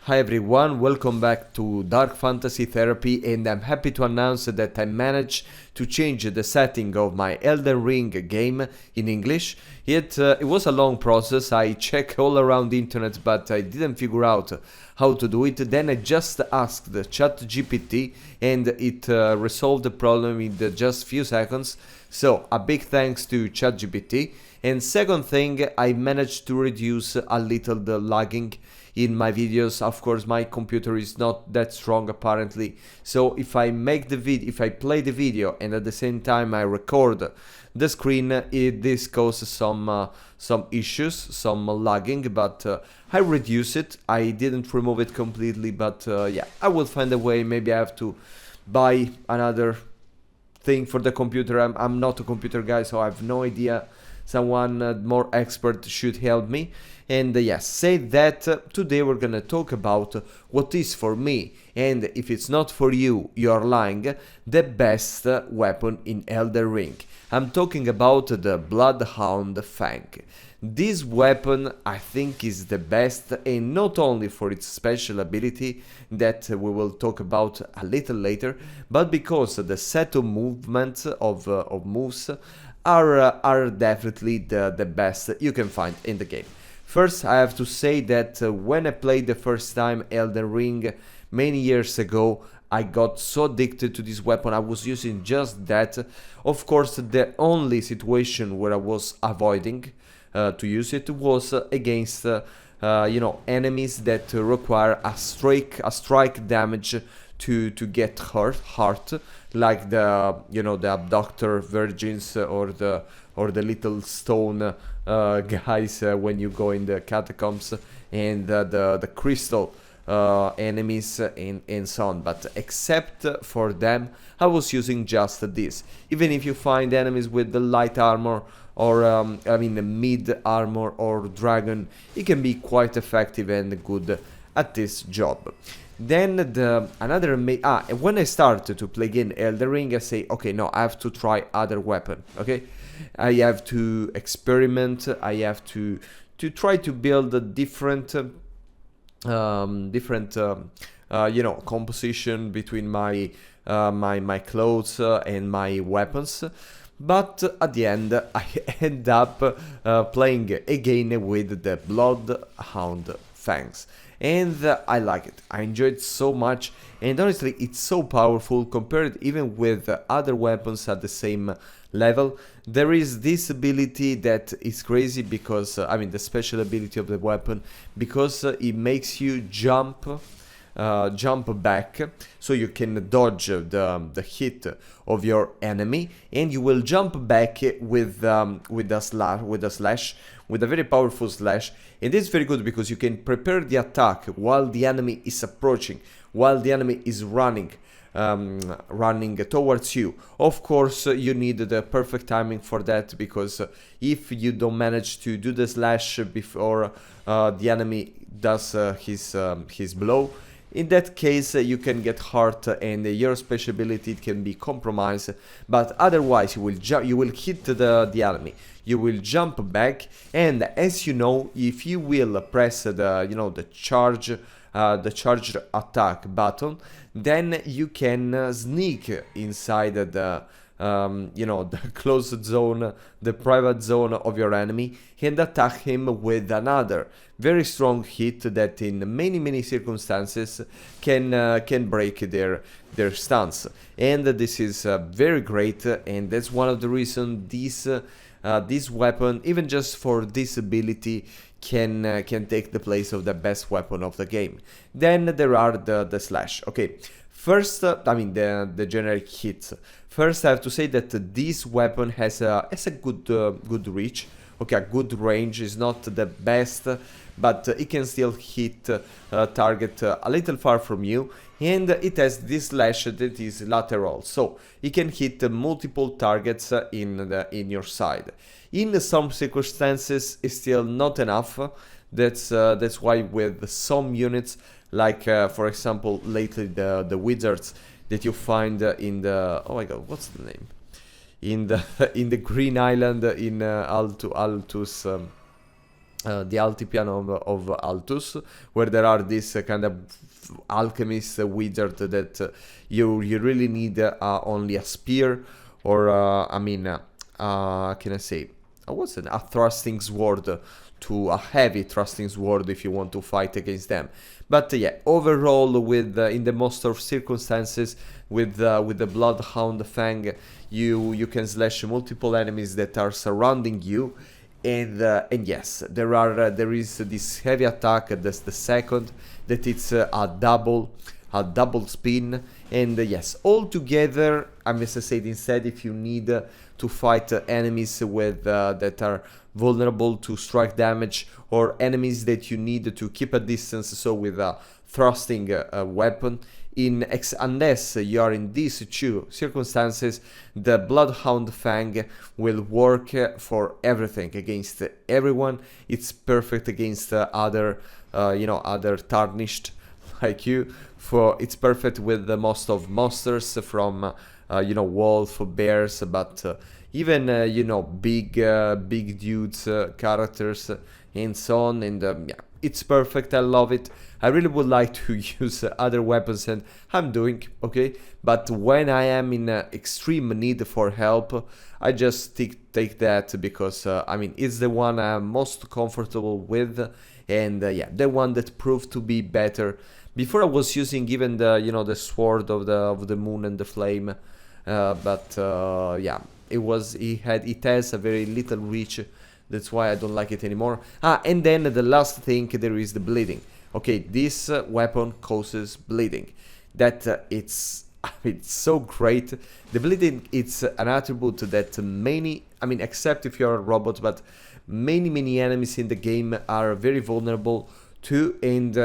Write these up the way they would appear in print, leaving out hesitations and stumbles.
Hi everyone, welcome back to Dark Fantasy Therapy, and I'm happy to announce that I managed to change the setting of my Elden Ring game in English. It was a long process. I checked all around the internet, but I didn't figure out how to do it. Then I just asked the ChatGPT and it resolved the problem in just few seconds. So a big thanks to ChatGPT. And second thing, I managed to reduce a little the lagging in my videos. Of course, my computer is not that strong apparently, so if I play the video and at the same time I record the screen, this causes some issues, some lagging, but I reduce it. I didn't remove it completely, but yeah, I will find a way. Maybe I have to buy another thing for the computer. I'm not a computer guy, so I have no idea. Someone more expert should help me. And yes, say that today we're gonna talk about what is for me, and if it's not for you, you're lying, the best weapon in Elden Ring. I'm talking about the Bloodhound Fang. This weapon I think is the best, and not only for its special ability that we will talk about a little later, but because the set of movements of moves are definitely the best you can find in the game. First, I have to say that when I played the first time Elden Ring many years ago, I got so addicted to this weapon. I was using just that. Of course, the only situation where I was avoiding to use it was against enemies that require a strike damage to get hurt, like the abductor virgins or the little stone guys when you go in the catacombs, and the crystal enemies and so on. But except for them, I was using just this. Even if you find enemies with the light armor or the mid armor or dragon, it can be quite effective and good at this job. Then when I started to play again Elden Ring, I say, okay, no, I have to try other weapon. Okay, I have to experiment. I have to try to build a different composition between my clothes and my weapons. But at the end, I end up playing again with the Bloodhound Fangs. And I like it. I enjoy it so much, and honestly it's so powerful compared even with other weapons at the same level. There is this ability that is crazy because the special ability of the weapon, because it makes you jump back, so you can dodge the hit of your enemy, and you will jump back with a slash, with a very powerful slash. And it's very good because you can prepare the attack while the enemy is approaching, while the enemy is running towards you. Of course, you need the perfect timing for that, because if you don't manage to do the slash before the enemy does his blow, in that case you can get hurt and your special ability can be compromised. But otherwise you will hit the enemy, you will jump back, and as you know, if you will press the charge attack button, then you can sneak inside the closed zone, the private zone of your enemy, and attack him with another very strong hit that in many circumstances can break their stance. And this is very great, and that's one of the reasons this weapon, even just for this ability, can take the place of the best weapon of the game. Then there are the slash. Okay, first, the generic hits. First, I have to say that this weapon has a good reach. Okay, a good range. Is not the best, but it can still hit target a little far from you, and it has this slash that is lateral, so it can hit multiple targets in your side. In some circumstances, it's still not enough. That's why with some units, like for example lately the wizards that you find in the, oh my god, what's the name, in the Green Island in Altus the Altiplano of Altus, where there are these kind of alchemist wizard that you really need only a spear, or can I say, what's it? A thrusting sword, to a heavy thrusting sword if you want to fight against them. But yeah, overall, with in the most of circumstances, with the Bloodhound Fang, you can slash multiple enemies that are surrounding you. And yes, there is this heavy attack. That's the second. That it's a double spin. And yes, all together, I must say, instead, if you need to fight enemies with that are vulnerable to strike damage, or enemies that you need to keep a distance, so with a thrusting weapon, unless you are in these two circumstances, the Bloodhound Fang will work for everything, against everyone. It's perfect against other other tarnished like you. It's perfect with the most of monsters, from wolf, bears, but even big dudes, characters, and so on. And yeah, it's perfect. I love it. I really would like to use other weapons, and I'm doing okay. But when I am in extreme need for help, I just take that, because it's the one I'm most comfortable with, and yeah, the one that proved to be better. Before I was using even the sword of the moon and the flame, but yeah, it has a very little reach. That's why I don't like it anymore. And then the last thing, there is the bleeding. Okay, this weapon causes bleeding. That it's so great. The bleeding, it's an attribute that many, except if you're a robot, but many enemies in the game are very vulnerable to, and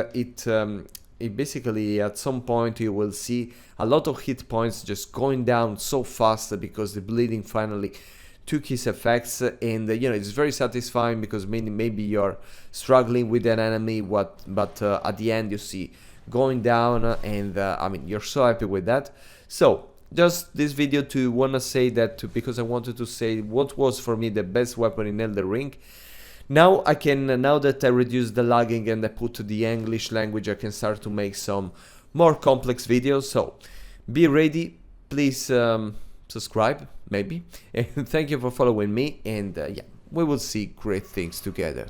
it basically, at some point, you will see a lot of hit points just going down so fast, because the bleeding finally took his effects. And it's very satisfying, because maybe you're struggling with an enemy, but at the end you see going down, and you're so happy with that. So just this video to wanna say that, because I wanted to say what was for me the best weapon in Elden Ring. Now that I reduced the lagging and I put the English language, I can start to make some more complex videos. So be ready, please subscribe, maybe, and thank you for following me. And yeah, we will see great things together.